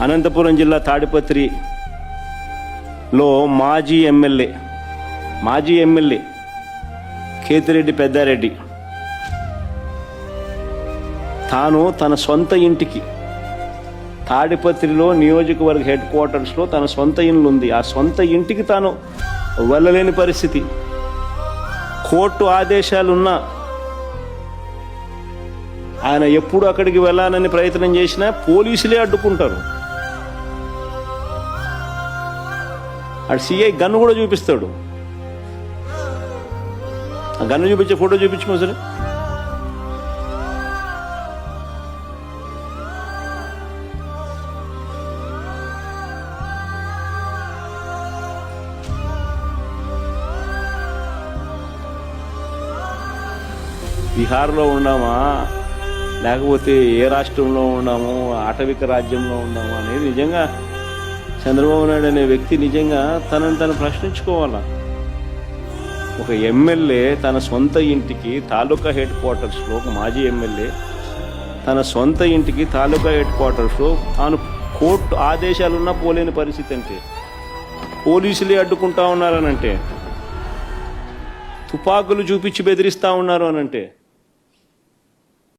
అనంతపురం జిల్లా తాడిపత్రిలో మాజీ ఎమ్మెల్యే కేతిరెడ్డి పెద్దారెడ్డి తాను తన సొంత ఇంటికి తాడిపత్రిలో నియోజకవర్గ హెడ్ క్వార్టర్స్లో తన సొంత ఇల్లు ఉంది. ఆ సొంత ఇంటికి తాను వెళ్ళలేని పరిస్థితి. కోర్టు ఆదేశాలున్నా ఆయన ఎప్పుడు అక్కడికి వెళ్ళాలని ప్రయత్నం చేసినా పోలీసులే అడ్డుకుంటారు. అటు సిఐ గన్ను కూడా చూపిస్తాడు. ఆ గన్ను చూపించే ఫోటో చూపించమో సరే. బీహార్లో ఉన్నామా లేకపోతే ఏ రాష్ట్రంలో ఉన్నాము, ఆటవిక రాజ్యంలో ఉన్నాము అనేది నిజంగా చంద్రబాబు నాయుడు అనే వ్యక్తి నిజంగా తనను తను ప్రశ్నించుకోవాలా. ఒక ఎమ్మెల్యే తన సొంత ఇంటికి తాలూకా హెడ్ క్వార్టర్స్లో, ఒక మాజీ ఎమ్మెల్యే తన సొంత ఇంటికి తాలూకా హెడ్ క్వార్టర్స్లో తాను కోర్టు ఆదేశాలున్నా పోలేని పరిస్థితి అంటే, పోలీసులే అడ్డుకుంటా ఉన్నారనంటే, తుపాకులు చూపించి బెదిరిస్తూ ఉన్నారు అనంటే